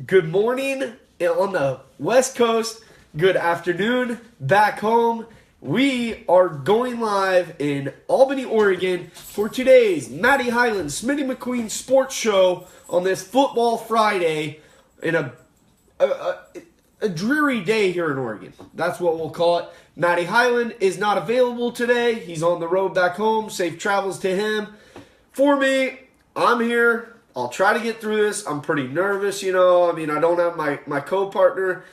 Good morning on the West Coast. Good afternoon back home. We are going live in Albany, Oregon for today's Matty Highland Smitty McQueen sports show on this Football Friday in a dreary day here in Oregon. That's what we'll call it. Matty Highland is not available today. He's on the road back home. Safe travels to him. For me, I'm here. I'll try to get through this. I'm pretty nervous, I don't have my co-partner,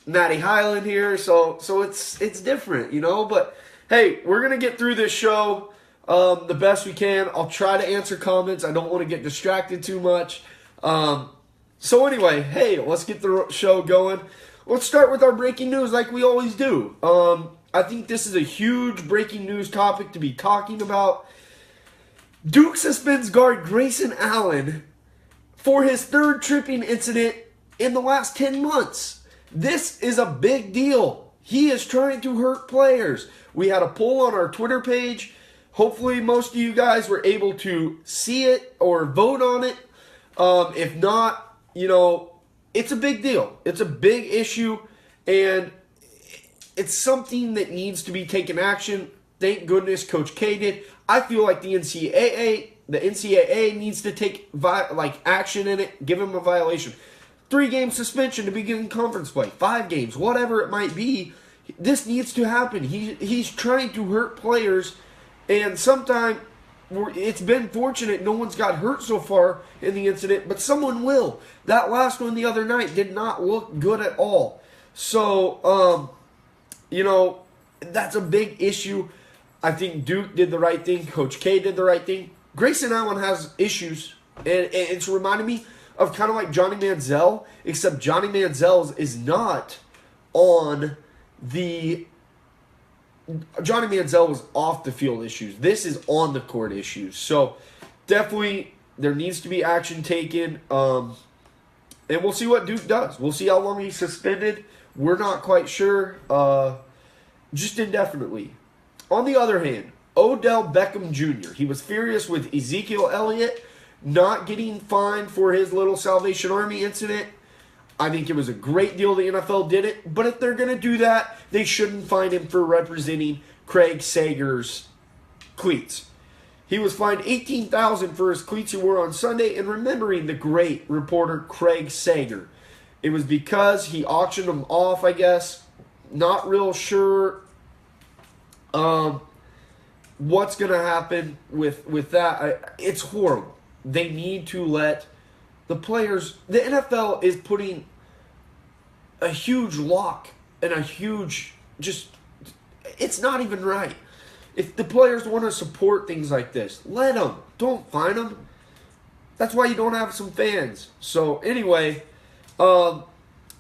Matty Highland, here, so it's different, But hey, we're gonna get through this show the best we can. I'll try to answer comments. I don't want to get distracted too much. So anyway, hey, let's get the show going. Let's start with our breaking news, like we always do. I think this is a huge breaking news topic to be talking about. Duke suspends guard Grayson Allen for his third tripping incident in the last 10 months. This is a big deal. He is trying to hurt players. We had a poll on our Twitter page. Hopefully most of you guys were able to see it or vote on it. If not, it's a big deal. It's a big issue, and it's something that needs to be taken action. Thank goodness Coach K did. I feel like the NCAA needs to take action in it, give him a violation. 3-game suspension to begin conference play, 5 games, whatever it might be. This needs to happen. He's trying to hurt players, and sometimes it's been fortunate no one's got hurt so far in the incident, but someone will. That last one the other night did not look good at all. So, that's a big issue. I think Duke did the right thing. Coach K did the right thing. Grayson Allen has issues, and it's reminding me of kind of like Johnny Manziel, except Johnny Manziel is not on the... Johnny Manziel was off the field issues. This is on the court issues. So definitely there needs to be action taken, and we'll see what Duke does. We'll see how long he's suspended. We're not quite sure, just indefinitely. On the other hand, Odell Beckham Jr., he was furious with Ezekiel Elliott not getting fined for his little Salvation Army incident. I think it was a great deal the NFL did it, but if they're going to do that, they shouldn't fine him for representing Craig Sager's cleats. He was fined $18,000 for his cleats he wore on Sunday, and remembering the great reporter Craig Sager. It was because he auctioned them off, I guess. Not real sure what's going to happen with that. It's horrible. They need to let the players... The NFL is putting a huge lock and a huge... It's not even right. If the players want to support things like this, let them. Don't fine them. That's why you don't have some fans. So anyway,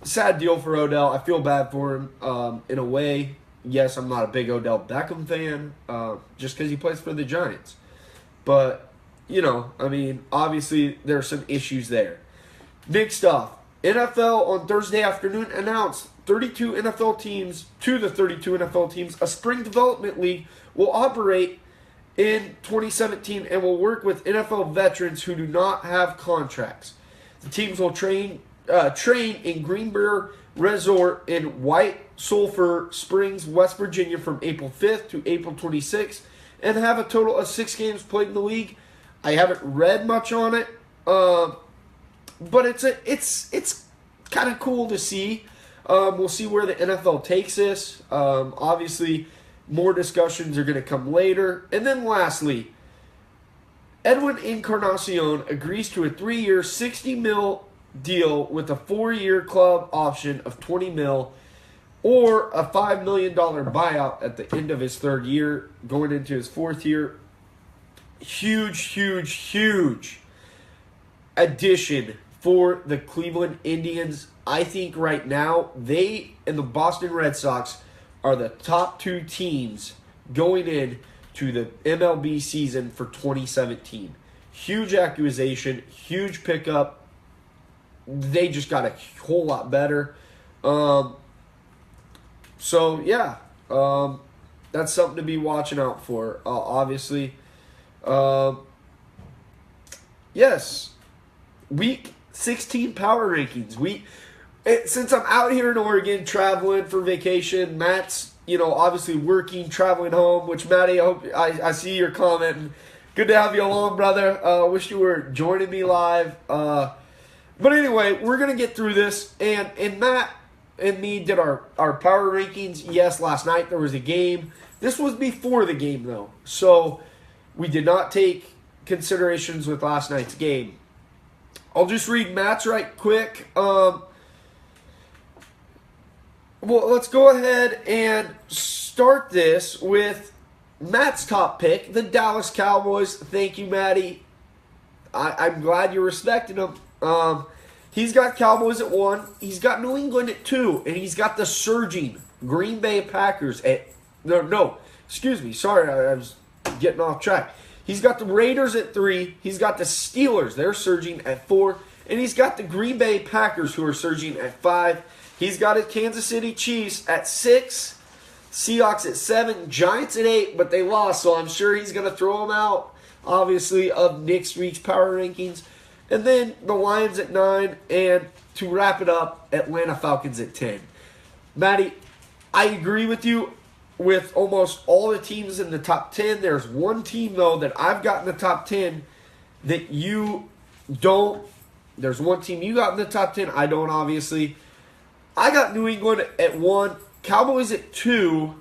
sad deal for Odell. I feel bad for him in a way. Yes, I'm not a big Odell Beckham fan, just because he plays for the Giants. But, obviously there are some issues there. Next off, NFL on Thursday afternoon announced 32 NFL teams, a spring development league will operate in 2017 and will work with NFL veterans who do not have contracts. The teams will train in Greenbrier Resort in White Sulphur Springs, West Virginia from April 5th to April 26th and have a total of 6 games played in the league. I haven't read much on it, but it's kind of cool to see. We'll see where the NFL takes this. Obviously, more discussions are going to come later. And then lastly, Edwin Encarnacion agrees to a 3-year, $60 million deal with a 4-year club option of $20 million or a $5 million buyout at the end of his 3rd year, going into his 4th year. Huge addition for the Cleveland Indians. I think right now they and the Boston Red Sox are the top 2 teams going in to the MLB season for 2017. Huge acquisition, huge pickup. They just got a whole lot better. So, yeah, that's something to be watching out for, obviously. Yes, Week 16 power rankings. Since I'm out here in Oregon traveling for vacation, Matt's, obviously working, traveling home, which, Matty, I see your comment. Good to have you along, brother. Wish you were joining me live. But anyway, we're going to get through this. And Matt and me did our power rankings. Yes, last night there was a game. This was before the game, though. So we did not take considerations with last night's game. I'll just read Matt's right quick. Well, let's go ahead and start this with Matt's top pick, the Dallas Cowboys. Thank you, Matty. I'm glad you're respecting them. He's got Cowboys at 1. He's got New England at 2. And he's got the surging Green Bay Packers at... No, excuse me. Sorry, I was getting off track. He's got the Raiders at 3. He's got the Steelers. They're surging at 4. And he's got the Green Bay Packers, who are surging at 5. He's got his Kansas City Chiefs at 6. Seahawks at 7. Giants at 8, but they lost, so I'm sure he's going to throw them out, obviously, of next week's power rankings. And then the Lions at 9. And to wrap it up, Atlanta Falcons at 10. Matty, I agree with you with almost all the teams in the top 10. There's one team, though, that I've got in the top 10 that you don't. There's one team you got in the top 10. I don't, obviously. I got New England at 1, Cowboys at 2,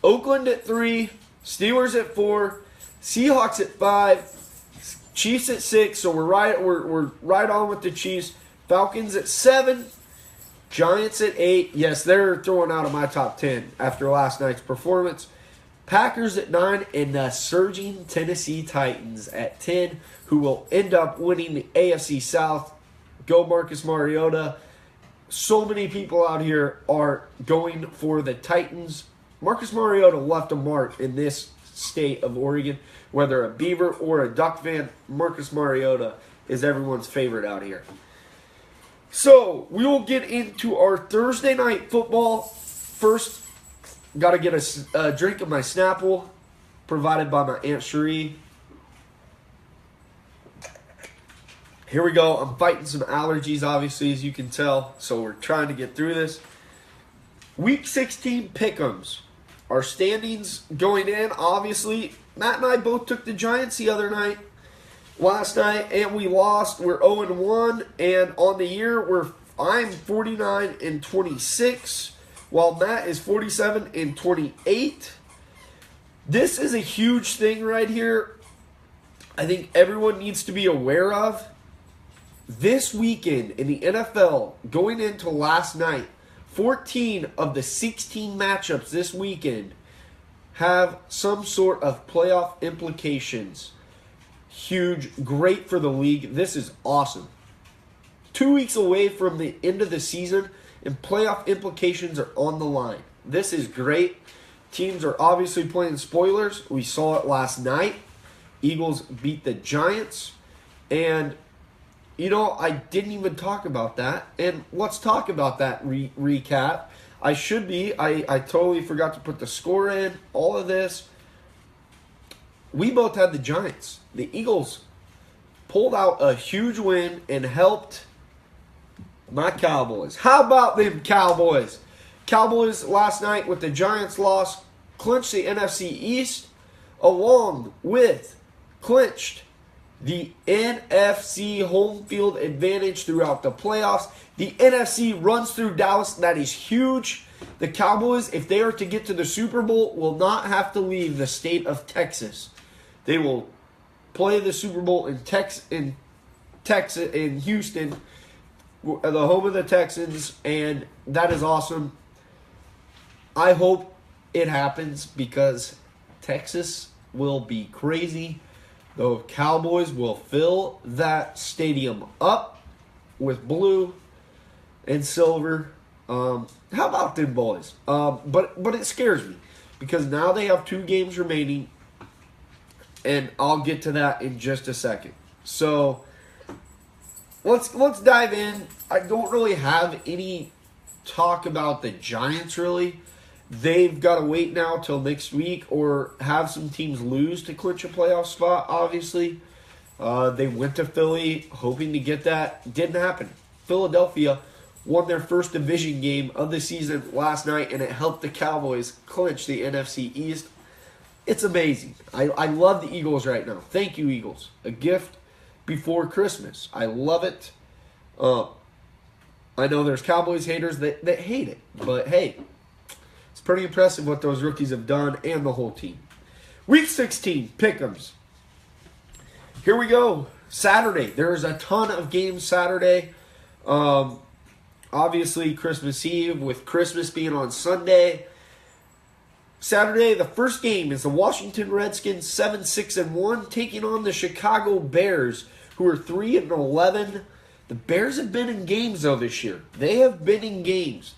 Oakland at 3, Steelers at 4, Seahawks at 5, Chiefs at 6. So we're right on with the Chiefs. Falcons at 7, Giants at 8. Yes, they're throwing out of my top 10 after last night's performance. Packers at 9, and the surging Tennessee Titans at 10, who will end up winning the AFC South. Go Marcus Mariota. So many people out here are going for the Titans. Marcus Mariota left a mark in this state of Oregon. Whether a Beaver or a Duck fan, Marcus Mariota is everyone's favorite out here. So, we will get into our Thursday night football. First, got to get a drink of my Snapple, provided by my Aunt Cherie. Here we go. I'm fighting some allergies, obviously, as you can tell. So we're trying to get through this. Week 16 pick'ems. Our standings going in, obviously. Matt and I both took the Giants last night, and we lost. We're 0-1, and on the year, I'm 49-26, while Matt is 47-28. This is a huge thing right here. I think everyone needs to be aware of. This weekend in the NFL, going into last night, 14 of the 16 matchups this weekend have some sort of playoff implications. Huge, great for the league. This is awesome. 2 weeks away from the end of the season, and playoff implications are on the line. This is great. Teams are obviously playing spoilers. We saw it last night. Eagles beat the Giants, and I didn't even talk about that. And let's talk about that recap. I totally forgot to put the score in, all of this. We both had the Giants. The Eagles pulled out a huge win and helped my Cowboys. How about them Cowboys? Cowboys last night with the Giants loss clinched the NFC East, along with clinched the NFC home field advantage throughout the playoffs. The NFC runs through Dallas. That is huge. The Cowboys, if they are to get to the Super Bowl, will not have to leave the state of Texas. They will play the Super Bowl in Houston, the home of the Texans, and that is awesome. I hope it happens because Texas will be crazy. The Cowboys will fill that stadium up with blue and silver. How about them boys? But it scares me because now they have 2 games remaining, and I'll get to that in just a second. So let's dive in. I don't really have any talk about the Giants really. They've got to wait now till next week or have some teams lose to clinch a playoff spot, obviously. They went to Philly hoping to get that. Didn't happen. Philadelphia won their first division game of the season last night, and it helped the Cowboys clinch the NFC East. It's amazing. I love the Eagles right now. Thank you, Eagles. A gift before Christmas. I love it. I know there's Cowboys haters that hate it, but hey, it's pretty impressive what those rookies have done and the whole team. Week 16, Pick'ems. Here we go. Saturday. There's a ton of games Saturday. Obviously, Christmas Eve with Christmas being on Sunday. Saturday, the first game is the Washington Redskins 7-6-1 taking on the Chicago Bears, who are 3-11. The Bears have been in games though this year. They have been in games.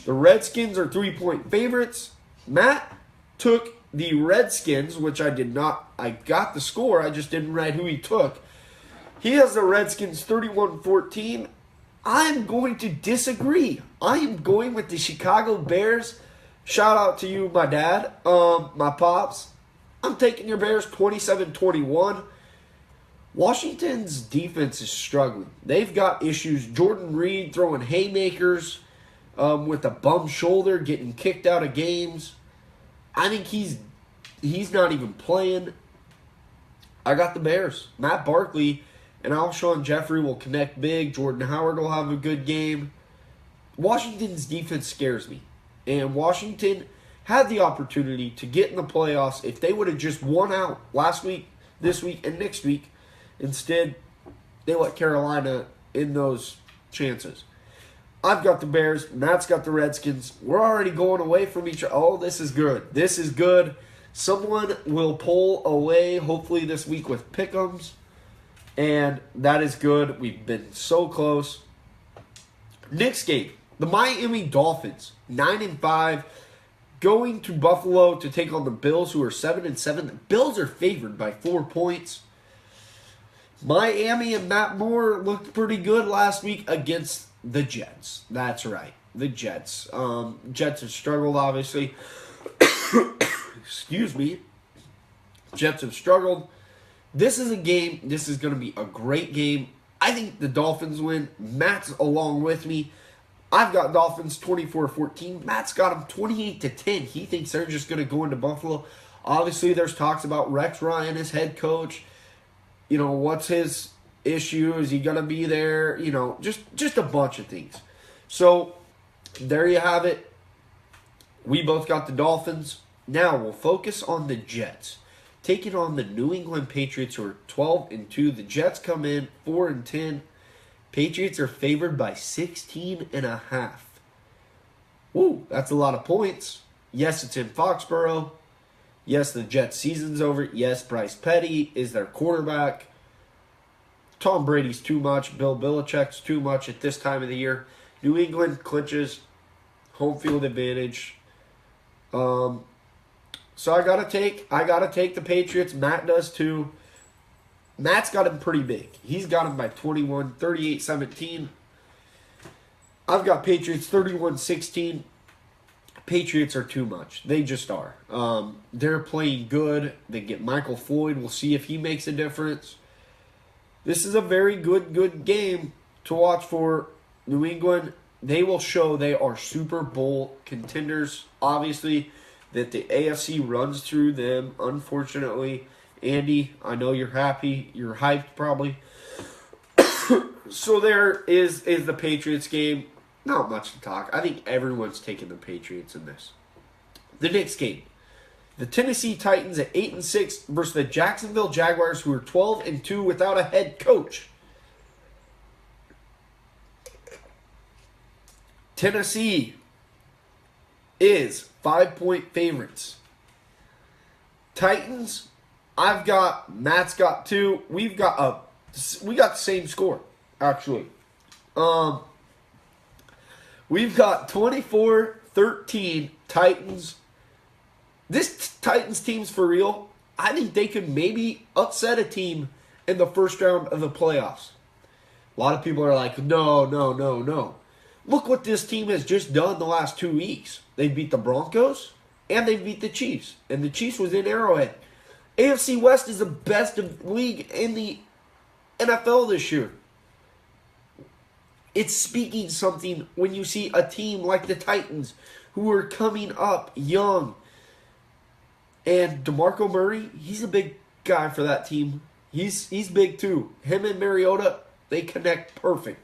The Redskins are 3-point favorites. Matt took the Redskins, which I did not. I got the score. I just didn't write who he took. He has the Redskins 31-14. I'm going to disagree. I am going with the Chicago Bears. Shout out to you, my dad, my pops. I'm taking your Bears 27-21. Washington's defense is struggling. They've got issues. Jordan Reed throwing haymakers with a bum shoulder, getting kicked out of games. I think he's not even playing. I got the Bears. Matt Barkley and Alshon Jeffrey will connect big. Jordan Howard will have a good game. Washington's defense scares me. And Washington had the opportunity to get in the playoffs if they would have just won out last week, this week, and next week. Instead, they let Carolina in those chances. I've got the Bears. Matt's got the Redskins. We're already going away from each other. Oh, this is good. This is good. Someone will pull away, hopefully this week with Pick'ems. And that is good. We've been so close. Next game, the Miami Dolphins, 9-5, going to Buffalo to take on the Bills, who are 7-7. The Bills are favored by 4 points. Miami and Matt Moore looked pretty good last week against the Jets. That's right, the Jets. Jets have struggled, obviously. Excuse me. Jets have struggled. This is a game. This is going to be a great game. I think the Dolphins win. Matt's along with me. I've got Dolphins 24-14. Matt's got them 28-10. He thinks they're just going to go into Buffalo. Obviously, there's talks about Rex Ryan as head coach. You know, what's his issue? Is he going to be there? You know, just a bunch of things. So, there you have it. We both got the Dolphins. Now, we'll focus on the Jets. Taking on the New England Patriots, who are 12-2. The Jets come in 4-10. Patriots are favored by 16.5. Woo, that's a lot of points. Yes, it's in Foxborough. Yes, the Jets' season's over. Yes, Bryce Petty is their quarterback. Tom Brady's too much. Bill Belichick's too much at this time of the year. New England clinches home field advantage. So I gotta take the Patriots. Matt does too. Matt's got him pretty big. He's got him by 21, 38-17. I've got Patriots 31-16. Patriots are too much. They just are. They're playing good. They get Michael Floyd. We'll see if he makes a difference. This is a very good game to watch for New England. They will show they are Super Bowl contenders. Obviously, that the AFC runs through them, unfortunately. Andy, I know you're happy. You're hyped, probably. So there is the Patriots game. Not much to talk. I think everyone's taking the Patriots in this. The next game. The Tennessee Titans at 8-6 versus the Jacksonville Jaguars, who are 12-2 without a head coach. Tennessee is 5-point favorites. Titans, Matt's got 2. We got the same score, actually. We've got 24-13 Titans. This Titans team's for real. I think they could maybe upset a team in the first round of the playoffs. A lot of people are like, no. Look what this team has just done the last 2 weeks. They beat the Broncos and they beat the Chiefs. And the Chiefs was in Arrowhead. AFC West is the best of league in the NFL this year. It's speaking something when you see a team like the Titans who are coming up young. And DeMarco Murray, he's a big guy for that team. He's big too. Him and Mariota, they connect perfect.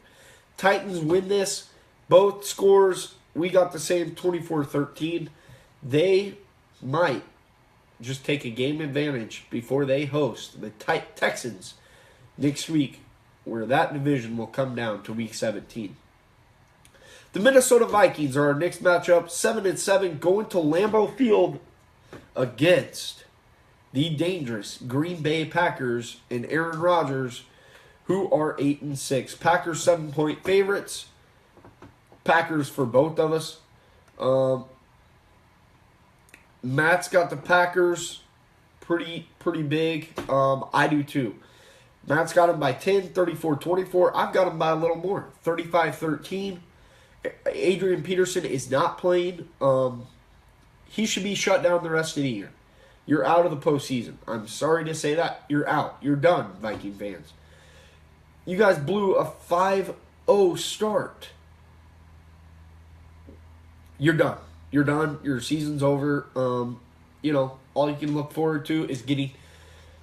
Titans win this. Both scores, we got the same 24-13. They might just take a game advantage before they host the Texans next week, where that division will come down to week 17. The Minnesota Vikings are our next matchup, 7-7, going to Lambeau Field against the dangerous Green Bay Packers and Aaron Rodgers, who are 8-6. Packers 7-point favorites. Packers for both of us. Matt's got the Packers pretty big. I do too. Matt's got them by 10, 34-24. I've got them by a little more, 35-13. Adrian Peterson is not playing. He should be shut down the rest of the year. You're out of the postseason. I'm sorry to say that. You're out. You're done, Viking fans. You guys blew a 5-0 start. You're done. You're done. Your season's over. All you can look forward to is getting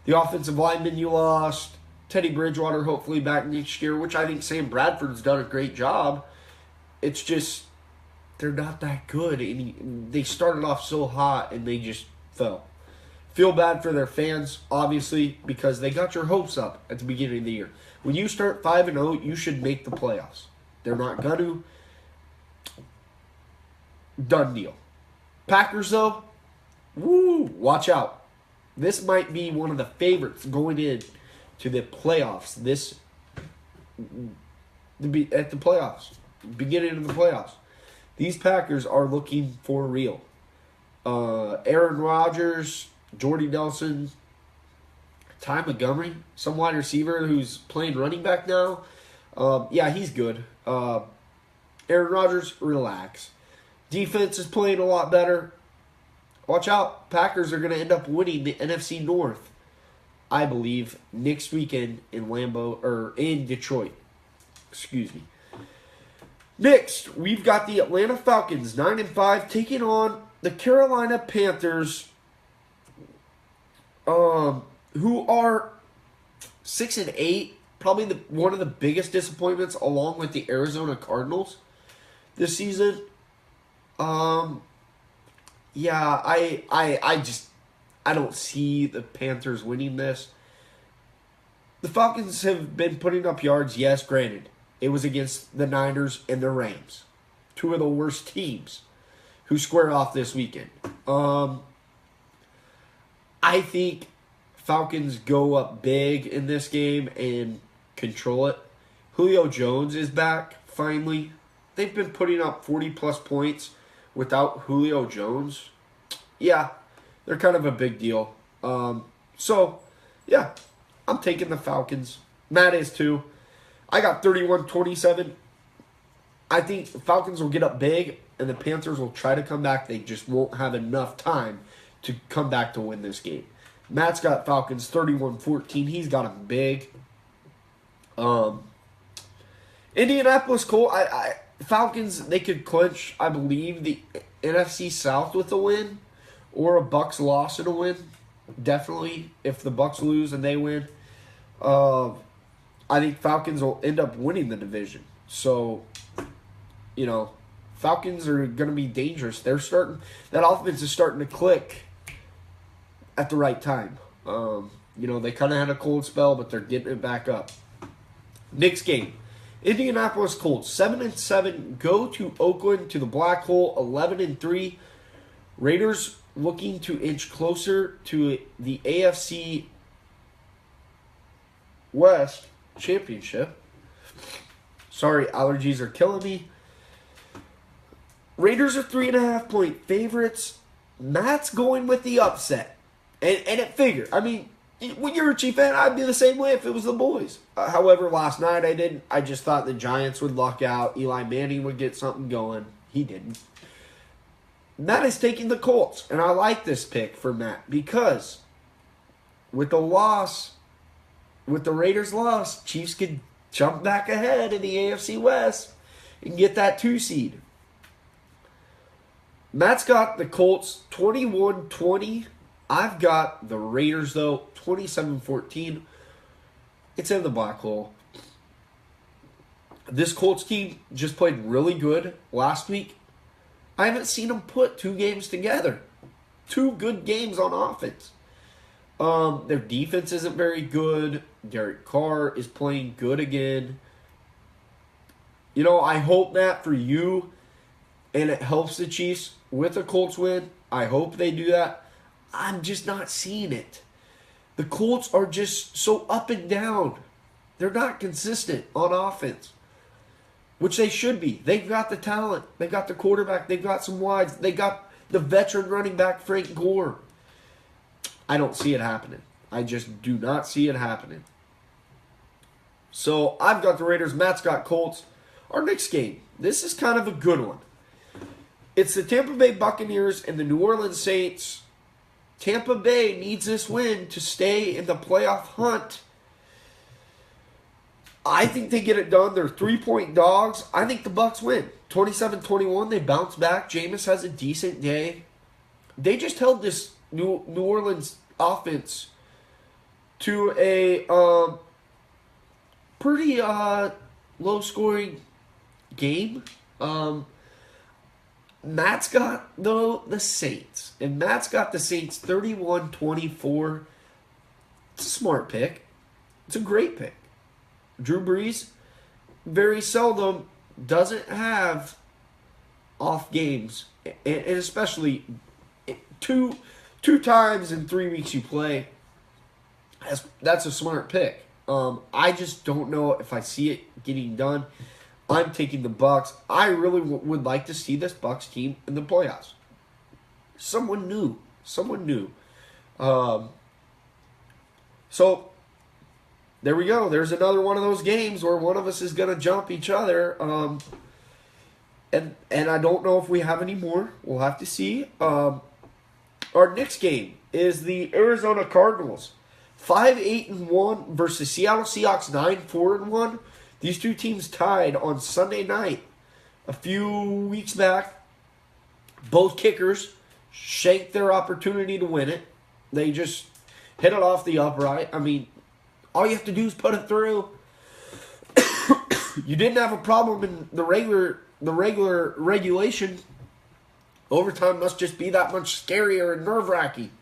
the offensive lineman you lost, Teddy Bridgewater hopefully back next year, which I think Sam Bradford's done a great job. It's just they're not that good. And they started off so hot and they just fell. Feel bad for their fans, obviously, because they got your hopes up at the beginning of the year. When you start 5-0, you should make the playoffs. They're not going to. Done deal. Packers, though, watch out. This might be one of the favorites going in to the playoffs. At the playoffs. Beginning of the playoffs. These Packers are looking for real. Aaron Rodgers, Jordy Nelson, Ty Montgomery, some wide receiver who's playing running back now. He's good. Aaron Rodgers, relax. Defense is playing a lot better. Watch out. Packers are going to end up winning the NFC North, I believe, next weekend in Detroit. Excuse me. Next, we've got the Atlanta Falcons, 9-5, taking on the Carolina Panthers, who are 6-8, probably one of the biggest disappointments, along with the Arizona Cardinals this season. I don't see the Panthers winning this. The Falcons have been putting up yards, yes, granted. It was against the Niners and the Rams, two of the worst teams who square off this weekend. I think Falcons go up big in this game and control it. Julio Jones is back, finally. They've been putting up 40-plus points without Julio Jones. Yeah, they're kind of a big deal. I'm taking the Falcons. Matt is too. I got 31-27. I think the Falcons will get up big, and the Panthers will try to come back. They just won't have enough time to come back to win this game. Matt's got Falcons 31-14. He's got them big. Indianapolis Colts. Falcons, they could clinch, I believe, the NFC South with a win, or a Bucs loss and a win. Definitely, if the Bucs lose and they win. I think Falcons will end up winning the division. So, Falcons are going to be dangerous. That offense is starting to click at the right time. They kind of had a cold spell, but they're getting it back up. Next game, Indianapolis Colts, 7-7, go to Oakland to the Black Hole, 11-3. Raiders looking to inch closer to the AFC West Championship. Sorry, allergies are killing me. Raiders are 3.5-point favorites. Matt's going with the upset. And it figured. I mean, when you're a Chief fan, I'd be the same way if it was the boys. However, last night I didn't. I just thought the Giants would luck out. Eli Manning would get something going. He didn't. Matt is taking the Colts. And I like this pick for Matt because with the loss with the Raiders' loss, Chiefs could jump back ahead in the AFC West and get that 2 seed. Matt's got the Colts 21-20. I've got the Raiders, though, 27-14. It's in the black hole. This Colts team just played really good last week. I haven't seen them put 2 games together. 2 good games on offense. Their defense isn't very good. Derek Carr is playing good again. You know, I hope that for you, and it helps the Chiefs with a Colts win. I hope they do that. I'm just not seeing it. The Colts are just so up and down. They're not consistent on offense, which they should be. They've got the talent. They've got the quarterback. They've got some wides. They got the veteran running back, Frank Gore. I don't see it happening. I just do not see it happening. So I've got the Raiders. Matt's got Colts. Our next game, this is kind of a good one. It's the Tampa Bay Buccaneers and the New Orleans Saints. Tampa Bay needs this win to stay in the playoff hunt. I think they get it done. They're 3-point dogs. I think the Bucs win. 27-21. They bounce back. Jameis has a decent day. They just held this New Orleans offense to a pretty low-scoring game. Matt's got the Saints. And Matt's got the Saints 31-24. It's a smart pick. It's a great pick. Drew Brees very seldom doesn't have off games. And especially two times in 3 weeks you play. That's a smart pick. I just don't know if I see it getting done. I'm taking the Bucs. I really would like to see this Bucs team in the playoffs. Someone new. So there we go. There's another one of those games where one of us is going to jump each other. And I don't know if we have any more. We'll have to see. Our next game is the Arizona Cardinals. 5-8-1 versus Seattle Seahawks 9-4-1. These 2 teams tied on Sunday night a few weeks back. Both kickers shanked their opportunity to win it. They just hit it off the upright. I mean, all you have to do is put it through. You didn't have a problem in the regulation. Overtime must just be that much scarier and nerve-wracking.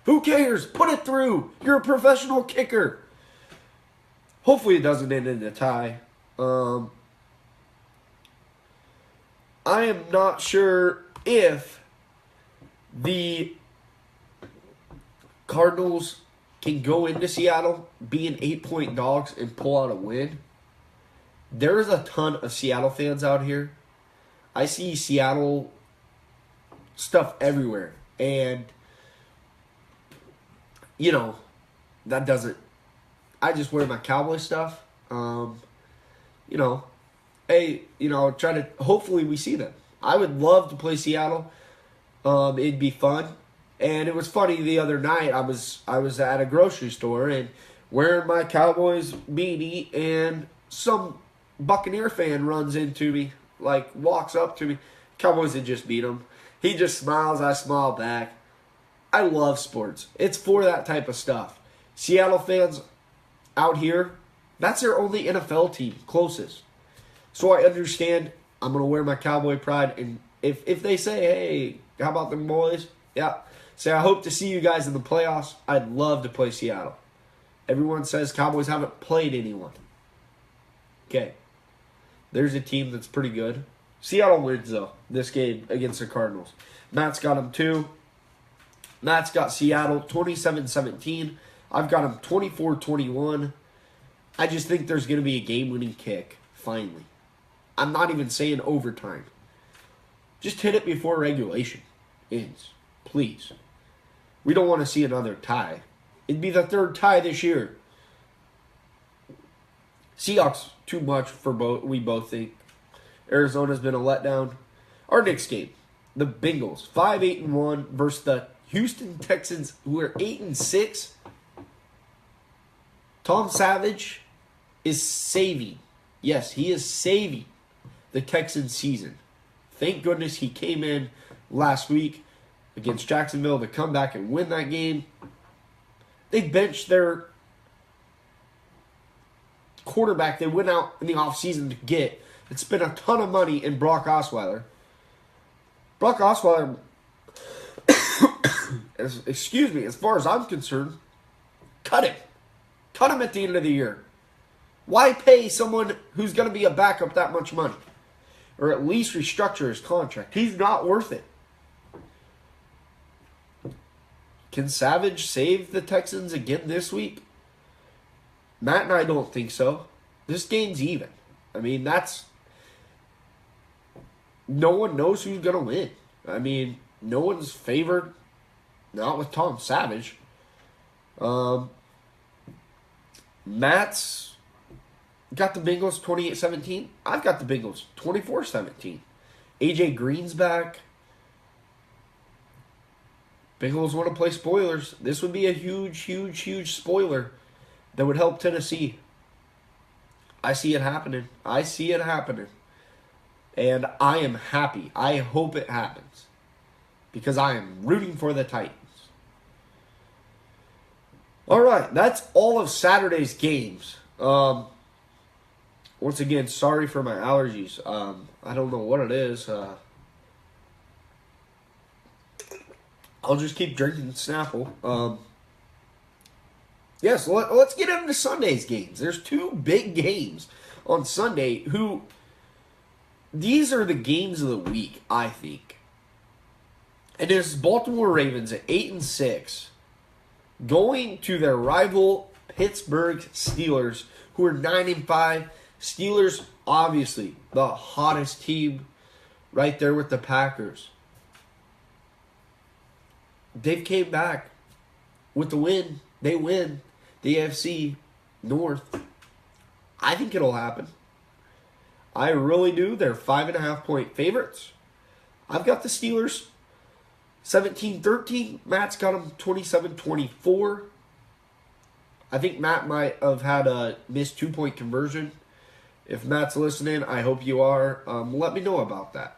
Who cares? Put it through. You're a professional kicker. Hopefully it doesn't end in a tie. I am not sure if the Cardinals can go into Seattle being 8-point dogs and pull out a win. There's a ton of Seattle fans out here. I see Seattle stuff everywhere. And, you know, that doesn't... I just wear my Cowboy stuff. You know, hey, you know, try to... Hopefully we see them. I would love to play Seattle. It'd be fun. And it was funny the other night. I was at a grocery store and wearing my Cowboys beanie, and some Buccaneer fan runs into me, like walks up to me. Cowboys had just beat them. He just smiles. I smile back. I love sports. It's for that type of stuff. Seattle fans out here, that's their only NFL team, closest. So I understand. I'm going to wear my Cowboy pride. And if they say, hey, how about them boys? Yeah. Say, I hope to see you guys in the playoffs. I'd love to play Seattle. Everyone says Cowboys haven't played anyone. Okay. There's a team that's pretty good. Seattle wins, though, this game against the Cardinals. Matt's got them too. Matt's got Seattle 27-17. I've got them 24-21. I just think there's going to be a game-winning kick, finally. I'm not even saying overtime. Just hit it before regulation ends, please. We don't want to see another tie. It'd be the 3rd tie this year. Seahawks, too much for both. We both think. Arizona's been a letdown. Our next game, the Bengals, 5-8-1 versus the Houston Texans, who are 8-6. Tom Savage is saving. Yes, he is saving the Texans season. Thank goodness he came in last week against Jacksonville to come back and win that game. They benched their quarterback they went out in the offseason to get and spent a ton of money in Brock Osweiler. Brock Osweiler, as far as I'm concerned, cut him. Cut him at the end of the year. Why pay someone who's going to be a backup that much money? Or at least restructure his contract. He's not worth it. Can Savage save the Texans again this week? Matt and I don't think so. This game's even. I mean, no one knows who's going to win. I mean, no one's favored. Not with Tom Savage. Matt's got the Bengals 28-17. I've got the Bengals 24-17. AJ Green's back. Bengals want to play spoilers. This would be a huge, huge, huge spoiler that would help Tennessee. I see it happening. And I am happy. I hope it happens. Because I am rooting for the Titans. All right, that's all of Saturday's games. Once again, sorry for my allergies. I don't know what it is. I'll just keep drinking Snapple. Yes, let's get into Sunday's games. There's two big games on Sunday. These are the games of the week, I think. And it's Baltimore Ravens at 8-6. Going to their rival Pittsburgh Steelers, who are 9-5. Steelers, obviously, the hottest team right there with the Packers. They've came back with the win. They win the AFC North. I think it'll happen. I really do. They're 5.5-point favorites. I've got the Steelers 17-13. Matt's got them 27-24. I think Matt might have had a missed 2-point conversion. If Matt's listening, I hope you are. Let me know about that.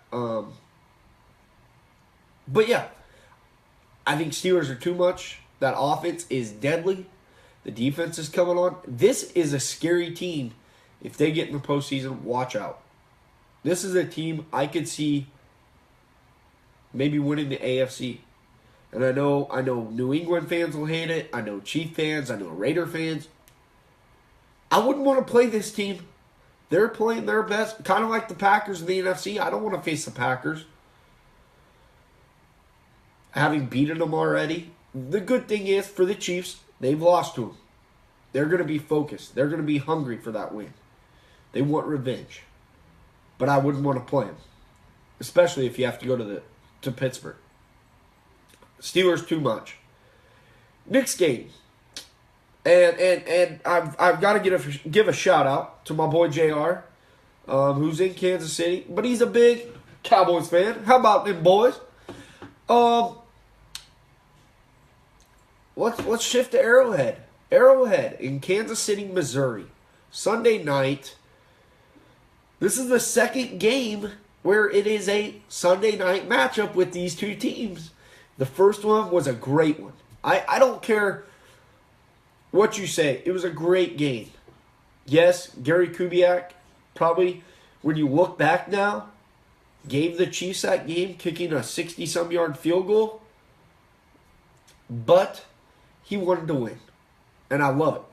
But yeah, I think Steelers are too much. That offense is deadly. The defense is coming on. This is a scary team. If they get in the postseason, watch out. This is a team I could see maybe winning the AFC. And I know New England fans will hate it. I know Chief fans. I know Raider fans. I wouldn't want to play this team. They're playing their best. Kind of like the Packers in the NFC. I don't want to face the Packers. Having beaten them already. The good thing is, for the Chiefs, they've lost to them. They're going to be focused. They're going to be hungry for that win. They want revenge. But I wouldn't want to play them. Especially if you have to go to Pittsburgh. Steelers too much. Next game. And I've got to give a shout out to my boy JR, who's in Kansas City, but he's a big Cowboys fan. How about them boys? Let's shift to Arrowhead. Arrowhead in Kansas City, Missouri. Sunday night. This is the second game where it is a Sunday night matchup with these two teams. The first one was a great one. I don't care what you say. It was a great game. Yes, Gary Kubiak probably, when you look back now, gave the Chiefs that game, kicking a 60-some yard field goal. But he wanted to win. And I love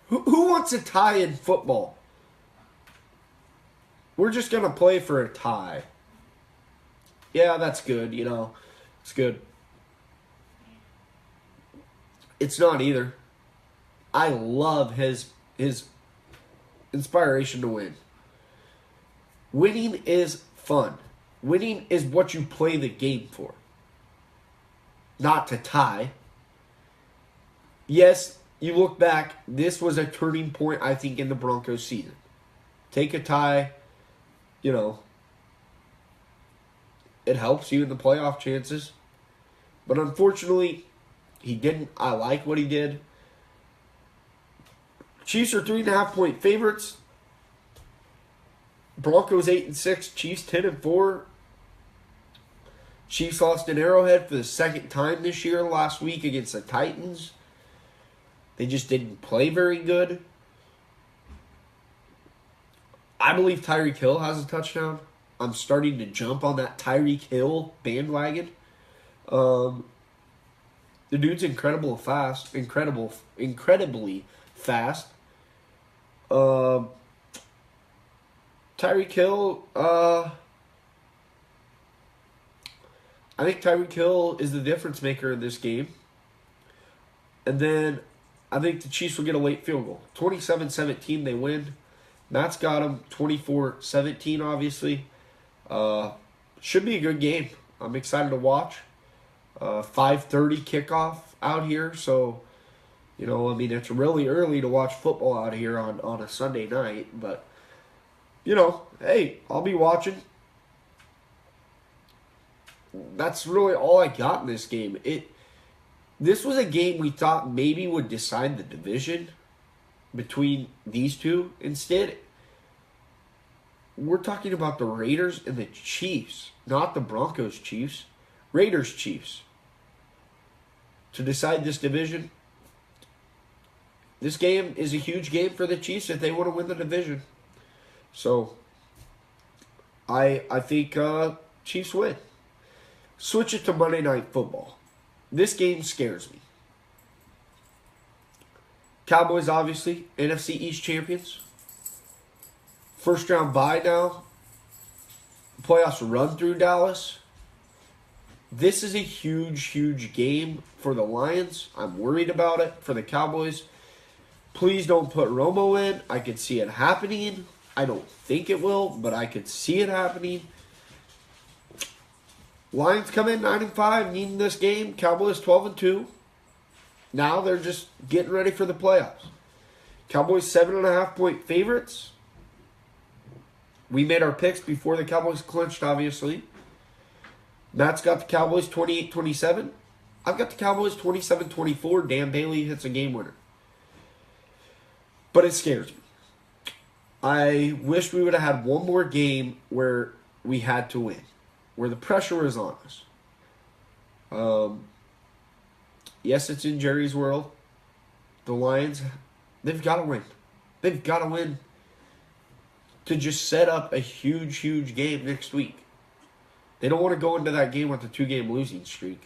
it. Who wants a tie in football? We're just going to play for a tie. Yeah, that's good, It's good. It's not either. I love his inspiration to win. Winning is fun. Winning is what you play the game for. Not to tie. Yes, you look back, this was a turning point, I think, in the Broncos season. Take a tie, it helps you in the playoff chances. But unfortunately, he didn't. I like what he did. Chiefs are 3.5-point favorites. Broncos 8-6. Chiefs 10-4. Chiefs lost in Arrowhead for the second time this year last week against the Titans. They just didn't play very good. I believe Tyreek Hill has a touchdown. I'm starting to jump on that Tyreek Hill bandwagon. The dude's incredibly fast. Tyreek Hill, I think Tyreek Hill is the difference maker in this game. And then I think the Chiefs will get a late field goal. 27-17, they win. Matt's got them 24-17, obviously. Should be a good game. I'm excited to watch. 5:30 kickoff out here. So, it's really early to watch football out here on a Sunday night. But, hey, I'll be watching. That's really all I got in this game. This was a game we thought maybe would decide the division between these two. Instead, we're talking about the Raiders and the Chiefs, not the Broncos Chiefs. Raiders Chiefs. To decide this division. This game is a huge game for the Chiefs if they want to win the division. So, I think Chiefs win. Switch it to Monday Night Football. This game scares me. Cowboys, obviously, NFC East champions. First round bye now. Playoffs run through Dallas. This is a huge, huge game for the Lions. I'm worried about it for the Cowboys. Please don't put Romo in. I could see it happening. I don't think it will, but I could see it happening. Lions come in 9-5, needing this game. Cowboys 12-2. Now they're just getting ready for the playoffs. Cowboys 7.5-point favorites. We made our picks before the Cowboys clinched, obviously. Matt's got the Cowboys 28-27. I've got the Cowboys 27-24. Dan Bailey hits a game winner. But it scares me. I wish we would have had one more game where we had to win, where the pressure is on us. Yes, it's in Jerry's world. The Lions, they've got to win. They've got to win to just set up a huge, huge game next week. They don't want to go into that game with a 2-game losing streak.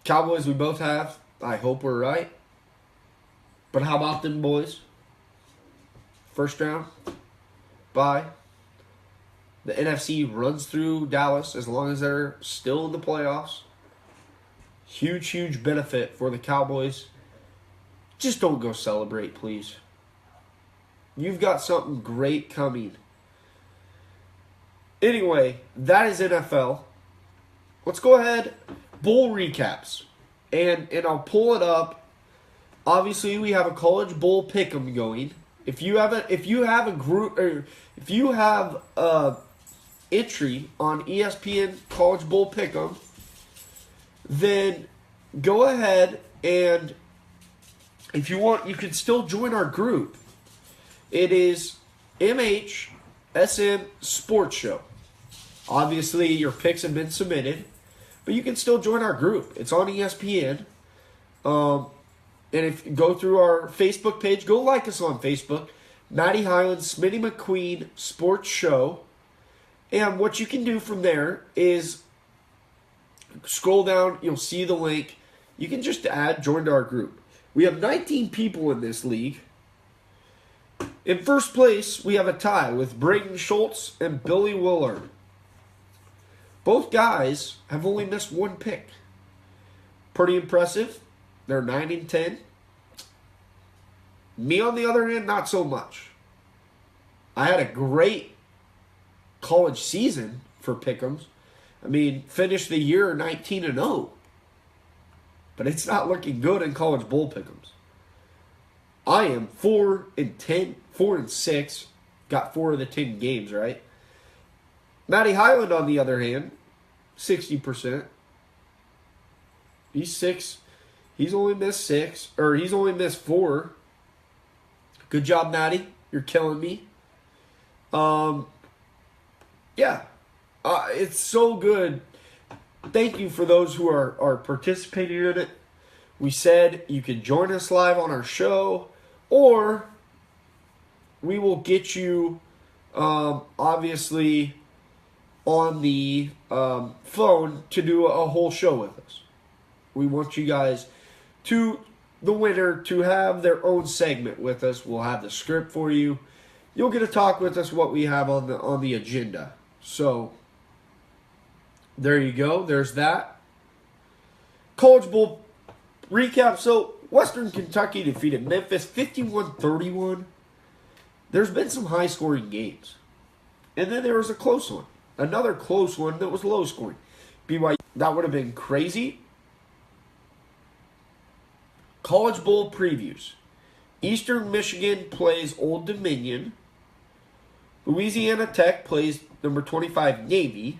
Cowboys, we both have. I hope we're right. But how about them boys? First round, bye. The NFC runs through Dallas as long as they're still in the playoffs. Huge, huge benefit for the Cowboys. Just don't go celebrate, please. You've got something great coming. Anyway, that is NFL. Let's go ahead. Bowl recaps. And I'll pull it up. Obviously, we have a college bowl pick'em going. If you have a group, or if you have a entry on ESPN College Bowl Pick'em, then go ahead and if you want, you can still join our group. It is MHSM Sports Show. Obviously, your picks have been submitted, but you can still join our group. It's on ESPN. And if you go through our Facebook page, go like us on Facebook. Matty Highland Smitty McQueen Sports Show. And what you can do from there is scroll down. You'll see the link. You can just join to our group. We have 19 people in this league. In first place, we have a tie with Braden Schultz and Billy Willard. Both guys have only missed one pick. Pretty impressive. They're 9-10. Me, on the other hand, not so much. I had a great college season for Pick'ems. I mean, finished the year 19-0. But it's not looking good in college bowl Pick'ems. I am 4-10, 4-6. Got 4 of the 10 games, right? Matty Highland, on the other hand, 60%. He's He's only missed 6, or he's only missed 4. Good job, Matty. You're killing me. Yeah. It's so good. Thank you for those who are participating in it. We said you can join us live on our show, or we will get you, obviously, on the phone to do a whole show with us. We want you guys the winner to have their own segment with us. We'll have the script for you. You'll get to talk with us what we have on the agenda. So there you go. There's that. College Bowl recap. So Western Kentucky defeated Memphis 51-31. There's been some high-scoring games. And then there was a close one. Another close one that was low-scoring. BYU, that would have been crazy. College Bowl previews. Eastern Michigan plays Old Dominion. Louisiana Tech plays number 25 Navy.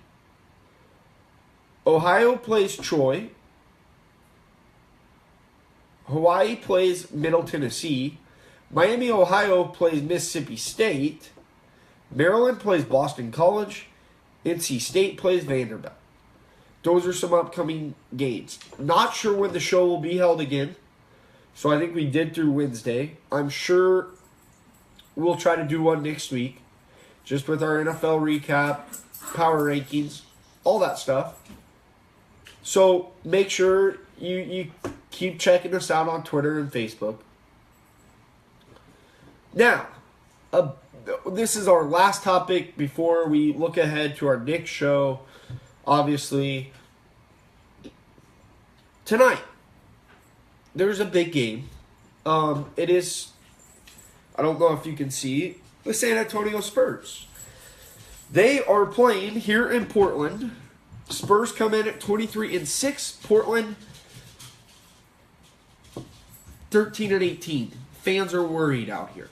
Ohio plays Troy. Hawaii plays Middle Tennessee. Miami, Ohio plays Mississippi State. Maryland plays Boston College. NC State plays Vanderbilt. Those are some upcoming games. Not sure when the show will be held again. So I think we did through Wednesday. I'm sure we'll try to do one next week. Just with our NFL recap, power rankings, all that stuff. So make sure you keep checking us out on Twitter and Facebook. Now, this is our last topic before we look ahead to our next show. Obviously, tonight, there's a big game. It is, I don't know if you can see, the San Antonio Spurs. They are playing here in Portland. Spurs come in at 23-6. Portland 13-18. Fans are worried out here.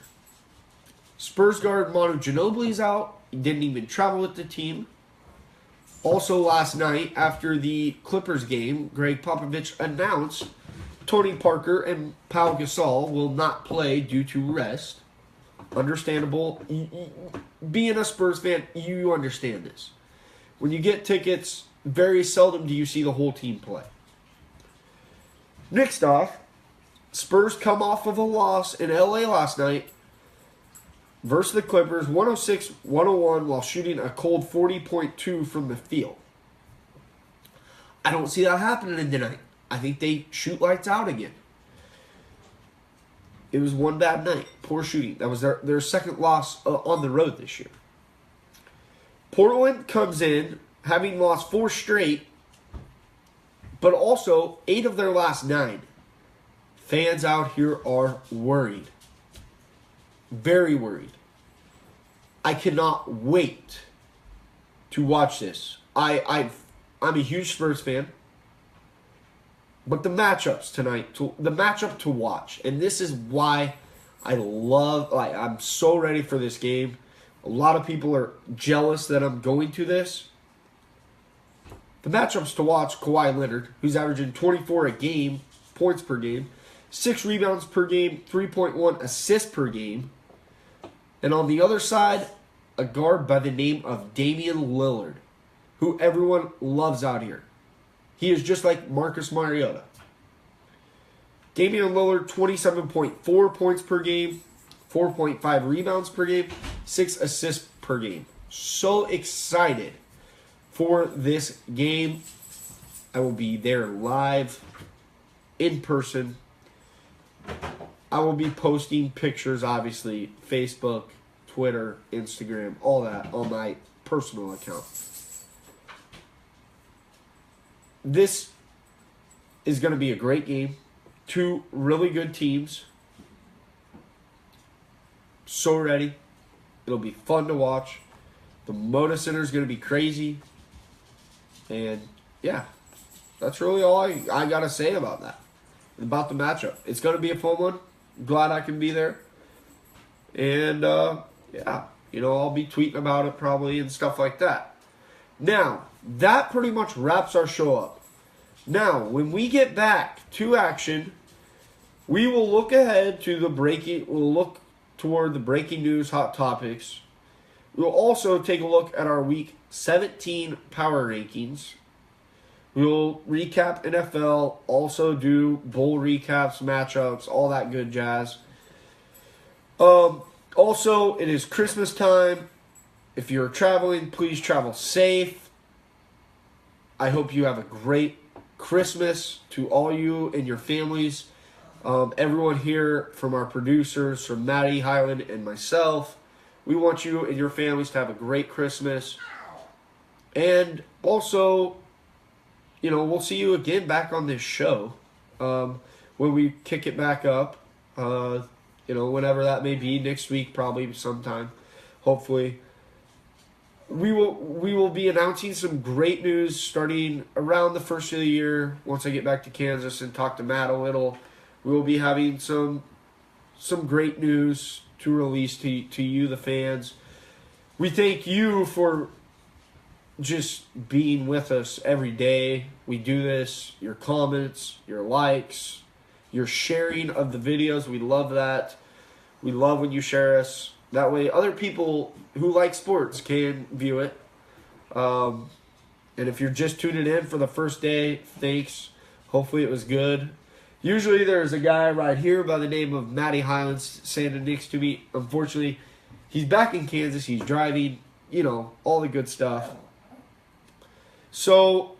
Spurs guard Manu Ginobili's out. He didn't even travel with the team. Also last night, after the Clippers game, Greg Popovich announced Tony Parker and Pau Gasol will not play due to rest. Understandable. Being a Spurs fan, you understand this. When you get tickets, very seldom do you see the whole team play. Next off, Spurs come off of a loss in LA last night versus the Clippers, 106-101, while shooting a cold 40.2 from the field. I don't see that happening tonight. I think they shoot lights out again. It was one bad night. Poor shooting. That was their second loss on the road this year. Portland comes in having lost 4 straight, but also 8 of their last 9. Fans out here are worried. Very worried. I cannot wait to watch this. I'm a huge Spurs fan. But the matchups tonight, the matchup to watch, and this is why I'm so ready for this game. A lot of people are jealous that I'm going to this. The matchups to watch, Kawhi Leonard, who's averaging 24 a game, points per game, 6 rebounds per game, 3.1 assists per game. And on the other side, a guard by the name of Damian Lillard, who everyone loves out here. He is just like Marcus Mariota. Damian Lillard, 27.4 points per game, 4.5 rebounds per game, 6 assists per game. So excited for this game. I will be there live, in person. I will be posting pictures, obviously, Facebook, Twitter, Instagram, all that on my personal account. This is going to be a great game. 2 really good teams. So ready. It'll be fun to watch. The Moda Center is going to be crazy. And, yeah, that's really all I got to say about that. About the matchup. It's going to be a fun one. Glad I can be there. And, yeah, I'll be tweeting about it probably and stuff like that. Now, that pretty much wraps our show up. Now, when we get back to action, we will look ahead to we'll look toward the breaking news, hot topics. We'll also take a look at our Week 17 power rankings. We'll recap NFL, also do bowl recaps, matchups, all that good jazz. Also, it is Christmas time. If you're traveling, please travel safe. I hope you have a great Christmas to all you and your families. Everyone here, from our producers, from Matty Highland and myself, we want you and your families to have a great Christmas. And also, we'll see you again back on this show when we kick it back up. Whenever that may be, next week probably sometime, hopefully. We will be announcing some great news starting around the first of the year. Once I get back to Kansas and talk to Matt a little, we will be having some great news to release to you, the fans. We thank you for just being with us every day. We do this. Your comments, your likes, your sharing of the videos. We love that. We love when you share us. That way other people who like sports can view it. And if you're just tuning in for the first day, thanks. Hopefully it was good. Usually there's a guy right here by the name of Matty Highland standing next to me. Unfortunately, he's back in Kansas. He's driving, all the good stuff. So,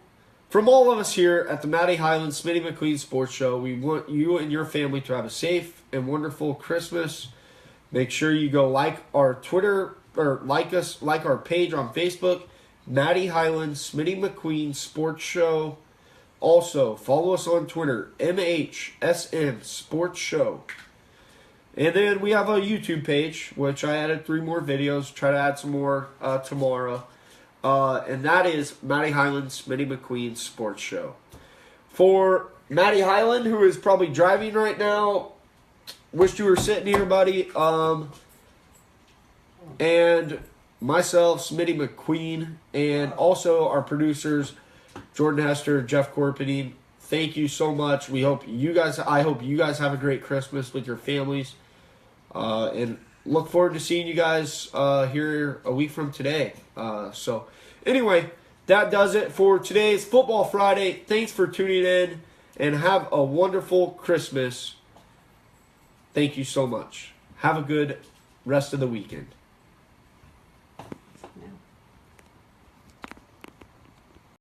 from all of us here at the Matty Highland Smitty McQueen Sports Show, we want you and your family to have a safe and wonderful Christmas. Make sure you go like our Twitter, or like our page on Facebook, Matty Highland Smitty McQueen Sports Show. Also, follow us on Twitter, MHSM Sports Show. And then we have a YouTube page, which I added 3 more videos. Try to add some more tomorrow. And that is Matty Highland Smitty McQueen Sports Show. For Matty Highland, who is probably driving right now, wished you were sitting here, buddy. And myself, Smitty McQueen, and also our producers, Jordan Hester, Jeff Corpening. Thank you so much. I hope you guys have a great Christmas with your families. And look forward to seeing you guys here a week from today. So anyway, that does it for today's Football Friday. Thanks for tuning in, and have a wonderful Christmas. Thank you so much. Have a good rest of the weekend.